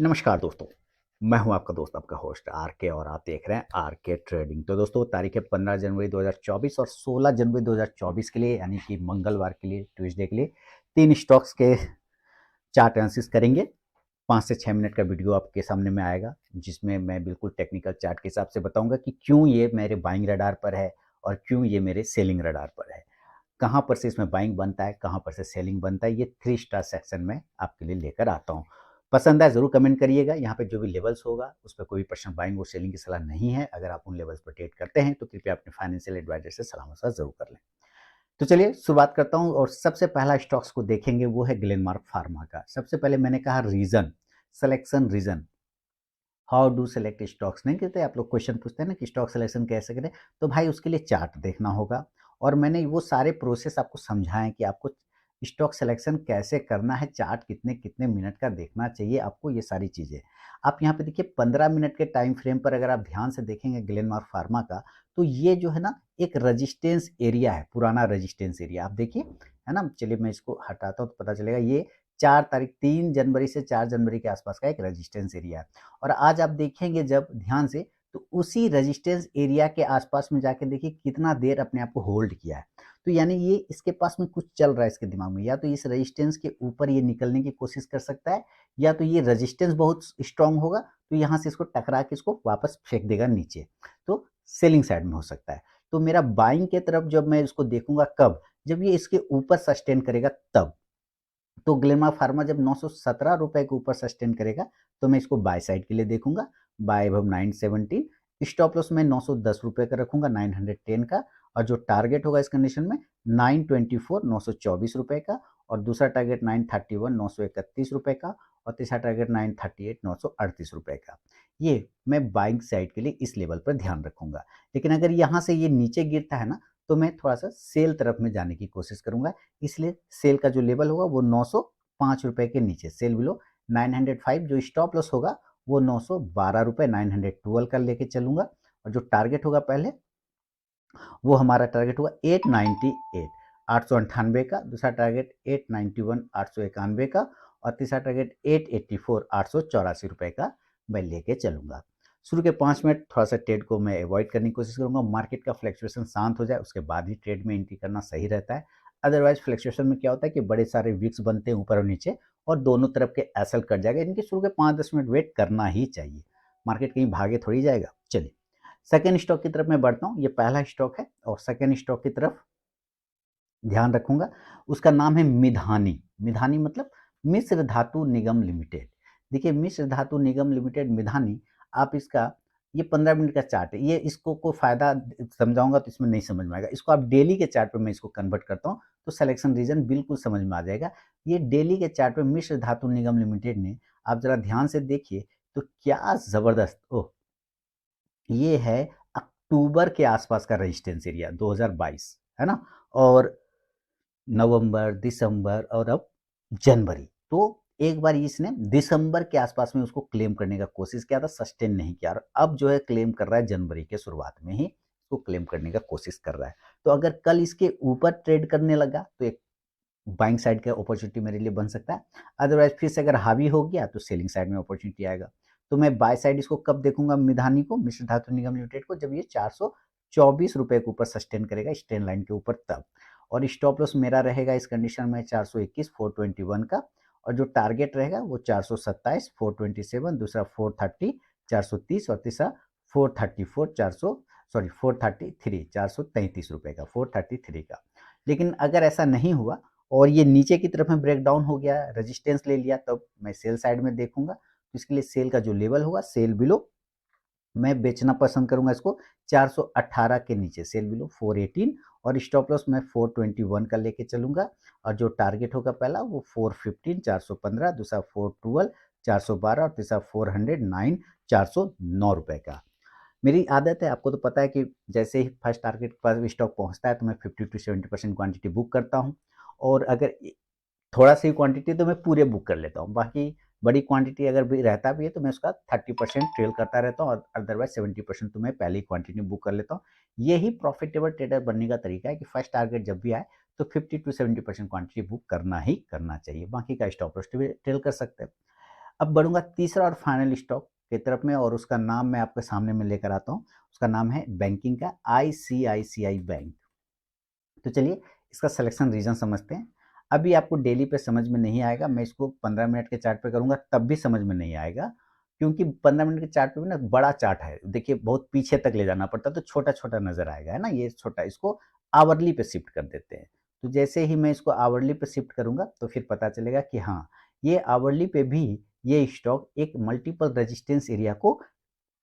नमस्कार दोस्तों। मैं हूं आपका दोस्त, आपका होस्ट आर के, और आप देख रहे हैं आर के ट्रेडिंग। तो दोस्तों, तारीख है 15 जनवरी 2024 और 16 जनवरी 2024 के लिए, यानी कि मंगलवार के लिए, ट्यूसडे के लिए तीन स्टॉक्स के चार्ट एनालिसिस करेंगे। 5 से 6 मिनट का वीडियो आपके सामने में आएगा, जिसमें मैं बिल्कुल टेक्निकल चार्ट के हिसाब से बताऊंगा कि क्यों ये मेरे बाइंग रडार पर है और क्यों ये मेरे सेलिंग रडार पर है। कहाँ पर से इसमें बाइंग बनता है, कहाँ पर से सेलिंग बनता है, ये 3 स्टार सेक्शन में आपके लिए लेकर आता हूँ। पसंद आए ज़रूर कमेंट करिएगा। यहाँ पे जो भी लेवल्स होगा उस पर कोई पर्सनल बाइंग और सेलिंग की सलाह नहीं है। अगर आप उन लेवल्स पर ट्रेड करते हैं तो कृपया अपने फाइनेंशियल एडवाइजर से सलाह मशवरा जरूर कर लें। तो चलिए शुरुआत करता हूँ, और सबसे पहला स्टॉक्स को देखेंगे वो है ग्लेनमार्क फार्मा का। सबसे पहले मैंने कहा reason, selection reason. How do select stocks नहीं कहते, आप लोग क्वेश्चन पूछते हैं ना कि स्टॉक सिलेक्शन कैसे करें, तो भाई उसके लिए चार्ट देखना होगा। और मैंने वो सारे प्रोसेस आपको समझाएं कि आपको स्टॉक सिलेक्शन कैसे करना है, चार्ट कितने कितने मिनट का देखना चाहिए आपको, ये सारी चीज़ें आप यहाँ पे देखिए। 15 मिनट के टाइम फ्रेम पर अगर आप ध्यान से देखेंगे ग्लेनमार्क फार्मा का, तो ये जो है ना एक रजिस्टेंस एरिया है, पुराना रजिस्टेंस एरिया आप देखिए, है ना। चलिए मैं इसको हटाता हूँ तो पता चलेगा। ये 3 जनवरी से 4 जनवरी के आसपास का एक रजिस्टेंस एरिया है। और आज आप देखेंगे जब ध्यान से, तो उसी रेजिस्टेंस एरिया के आसपास में जाके देखिए कितना देर अपने आप को होल्ड किया है। तो यानी ये इसके पास में कुछ चल रहा है इसके दिमाग में, या तो इस रेजिस्टेंस के ऊपर ये निकलने की कोशिश कर सकता है, या तो ये रेजिस्टेंस बहुत स्ट्रांग होगा तो यहाँ से इसको टकरा के इसको वापस फेंक देगा नीचे, तो सेलिंग साइड में हो सकता है। तो मेरा बाइंग के तरफ जब मैं इसको देखूंगा, कब, जब ये इसके ऊपर सस्टेन करेगा तब। तो ग्लेमा फार्मा जब 917 रुपए के ऊपर सस्टेन करेगा तो मैं इसको बाय साइड के लिए देखूंगा, बाय अब 917। स्टॉप लॉस में 910 रुपए का रखूंगा, 910 का। और जो टारगेट होगा इस कंडीशन में 924, 924 रुपए का। और दूसरा टारगेट 931, 931 रुपए का। और तीसरा टारगेट 938, 938 रुपए का। ये मैं बाइंग साइड के लिए इस लेवल पर ध्यान रखूंगा। लेकिन अगर यहाँ से ये नीचे गिरता है ना, तो मैं थोड़ा सा सेल तरफ में जाने की कोशिश करूंगा। इसलिए सेल का जो लेवल होगा वो 905 रुपए के नीचे, सेल बिलो 905। जो स्टॉप लॉस होगा वो 912 रुपए, 912 का लेके चलूंगा। और जो टारगेट होगा पहले, वो हमारा टारगेट हुआ 898, 898 का। दूसरा टारगेट 891, 891 का। और तीसरा टारगेट 884, 884 रुपए का मैं लेके चलूंगा। शुरू के 5 मिनट थोड़ा सा ट्रेड को मैं अवॉइड करने की कोशिश करूंगा। मार्केट का फ्लक्चुएशन शांत हो जाए उसके बाद ही ट्रेड में एंट्री करना सही रहता है। अदरवाइज फ्लक्चुएशन में क्या होता है कि बड़े सारे विक्स बनते हैं ऊपर और नीचे, और दोनों तरफ के एसएल कट जाएगा। इनके शुरू के 5-10 मिनट वेट करना ही चाहिए, मार्केट कहीं भागे थोड़ी जाएगा। चलिए सेकेंड स्टॉक की तरफ मैं बढ़ता हूँ। ये पहला स्टॉक है, और सेकेंड स्टॉक की तरफ ध्यान रखूंगा। उसका नाम है मिधानी। मिधानी मतलब मिश्र धातु निगम लिमिटेड। देखिए मिश्र धातु निगम लिमिटेड, मिधानी। आप इसका, ये 15 मिनट का चार्ट है। ये इसको कोई फायदा समझाऊंगा तो इसमें नहीं समझ में आएगा। इसको आप डेली के चार्ट पे मैं इसको कन्वर्ट करता हूँ तो सिलेक्शन रीजन बिल्कुल समझ में आ जाएगा। ये डेली के चार्ट पे मिश्र धातु निगम लिमिटेड ने, आप जरा ध्यान से देखिए तो क्या जबरदस्त, ओह, ये है अक्टूबर के आसपास का रेजिस्टेंस एरिया 2022, है ना। और नवंबर, दिसंबर और अब जनवरी। तो एक बार इसने दिसंबर के आसपास में उसको क्लेम करने का कोशिश किया था, सस्टेन नहीं किया, और अब जो है क्लेम कर रहा है जनवरी के शुरुआत में ही उसको क्लेम करने का कोशिश कर रहा है। तो अगर कल इसके ऊपर ट्रेड करने लगा तो एक बाइंग साइड का अपॉर्चुनिटी मेरे लिए बन सकता है। अदरवाइज फिर से अगर हावी हो गया तो सेलिंग साइड में अपॉर्चुनिटी आएगा। तो मैं बाय साइड इसको कब देखूंगा, मिधानी को, मिश्र धातु निगम लिमिटेड को, जब ये 424 रुपए के ऊपर सस्टेन करेगा स्ट्रेन लाइन के ऊपर तब। और स्टॉप लॉस मेरा रहेगा इस कंडीशन में 421, 421 का। और जो टारगेट रहेगा वो 427, 427, दूसरा 430, 430, और तीसरा 434, 433, 433 रुपए का, 433 का। लेकिन अगर ऐसा नहीं हुआ और ये नीचे की तरफ में ब्रेक डाउन हो गया, रेजिस्टेंस ले लिया, तब मैं सेल साइड में देखूंगा। तो इसके लिए सेल का जो लेवल होगा, सेल बिलो, मैं बेचना पसंद करूंगा इसको 418 के नीचे, सेल बिलो 418। और स्टॉप लॉस मैं 421 का लेके चलूंगा। और जो टारगेट होगा पहला वो 415, 415, दूसरा 412, 412, और तीसरा 409, 409 रुपए का। मेरी आदत है, आपको तो पता है कि जैसे ही फर्स्ट टारगेट पर स्टॉक पहुंचता है तो मैं 50 to 70% क्वांटिटी बुक करता हूं। और अगर थोड़ा सी क्वांटिटी तो मैं पूरे बुक कर लेता हूँ, बाकी बड़ी क्वांटिटी अगर भी रहता भी है तो मैं उसका 30% ट्रेल करता रहता हूँ, और अदरवाइज 70% तो मैं पहले ही क्वांटिटी बुक कर लेता हूँ। यही प्रॉफिटेबल ट्रेडर बनने का तरीका है कि फर्स्ट टारगेट जब भी आए तो 50 to 70% क्वांटिटी बुक करना ही करना चाहिए, बाकी का स्टॉप लॉस ट्रेल कर सकते हैं। अब बढ़ूंगा तीसरा और फाइनल स्टॉक की तरफ में, और उसका नाम मैं आपके सामने में लेकर आता हूँ। उसका नाम है बैंकिंग का आईसीआईसीआई बैंक। तो चलिए इसका सिलेक्शन रीजन समझते हैं। अभी आपको डेली पे समझ में नहीं आएगा, मैं इसको 15 मिनट के चार्ट पे करूंगा तब भी समझ में नहीं आएगा, क्योंकि 15 मिनट के चार्ट पे भी ना बड़ा चार्ट है, देखिए बहुत पीछे तक ले जाना पड़ता है, तो छोटा छोटा नजर आएगा, है ना, ये छोटा। इसको आवरली पे शिफ्ट कर देते हैं। तो जैसे ही मैं इसको आवरली पे शिफ्ट करूंगा तो फिर पता चलेगा कि हाँ, ये आवरली पे भी ये स्टॉक एक मल्टीपल रेजिस्टेंस एरिया को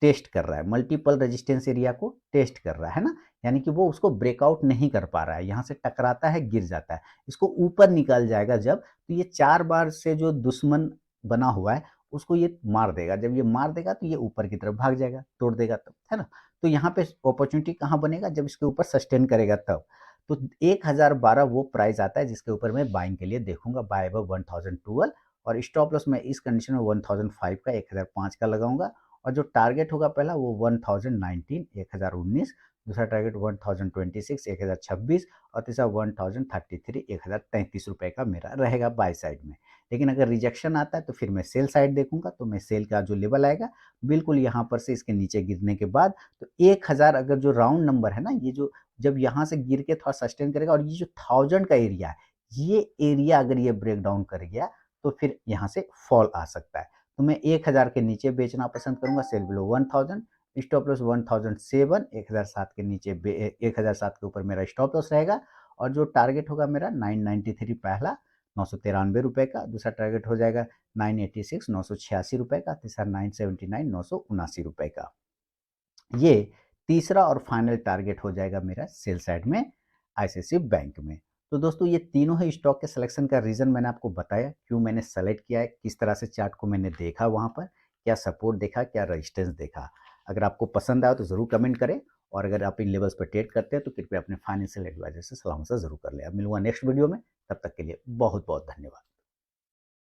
टेस्ट कर रहा है, मल्टीपल रेजिस्टेंस एरिया को टेस्ट कर रहा है ना, यानी कि वो उसको ब्रेकआउट नहीं कर पा रहा है, यहाँ से टकराता है, गिर जाता है। इसको ऊपर निकल जाएगा जब, तो ये 4 बार से जो दुश्मन बना हुआ है उसको ये मार देगा। जब ये मार देगा तो ये ऊपर की तरफ भाग जाएगा, तोड़ देगा तब, है ना। तो यहाँ पे अपॉर्चुनिटी कहाँ बनेगा, जब इसके ऊपर सस्टेन करेगा तब। तो 1012 वो प्राइस आता है जिसके ऊपर मैं बाइंग के लिए देखूंगा, बाय अबव 1012, और स्टॉप लॉस मैं इस कंडीशन में 1005 का 1005 का लगाऊंगा। और जो टारगेट होगा पहला वो 1019 1019, दूसरा टारगेट 1026 1026, और तीसरा 1033 1033 रुपए का मेरा रहेगा बाय साइड में। लेकिन अगर रिजेक्शन आता है तो फिर मैं सेल साइड देखूंगा, तो मैं सेल का जो लेवल आएगा बिल्कुल यहाँ पर से इसके नीचे गिरने के बाद, तो 1000 अगर जो राउंड नंबर है ना, ये जो जब यहाँ से गिर के थोड़ा सस्टेन करेगा, और ये जो 1000 का एरिया है, ये एरिया अगर ये ब्रेक डाउन कर गया तो फिर यहाँ से फॉल आ सकता है। तो मैं 1000 के नीचे बेचना पसंद करूंगा, सेल बिलो 1000, स्टॉप लॉस 1007, 1007 के नीचे 1007 के ऊपर मेरा स्टॉप लॉस रहेगा। और जो टारगेट होगा मेरा 993 पहला, 993 रुपए का, दूसरा टारगेट हो जाएगा 986 986 रुपए का, तीसरा 979 979 रुपए का। ये तीसरा और फाइनल टारगेट हो जाएगा मेरा सेल साइड में आईसीआईसीआई बैंक में। तो दोस्तों ये तीनों ही स्टॉक के सिलेक्शन का रीजन मैंने आपको बताया, क्यों मैंने सेलेक्ट किया है, किस तरह से चार्ट को मैंने देखा, वहां पर क्या सपोर्ट देखा, क्या रेजिस्टेंस देखा। अगर आपको पसंद आया तो जरूर कमेंट करें, और अगर आप इन लेवल्स पर ट्रेड करते हैं तो कृपया अपने फाइनेंशियल एडवाइजर से सलाह मशवरा जरूर कर लें। अब मिलूंगा नेक्स्ट वीडियो में, तब तक के लिए बहुत बहुत धन्यवाद।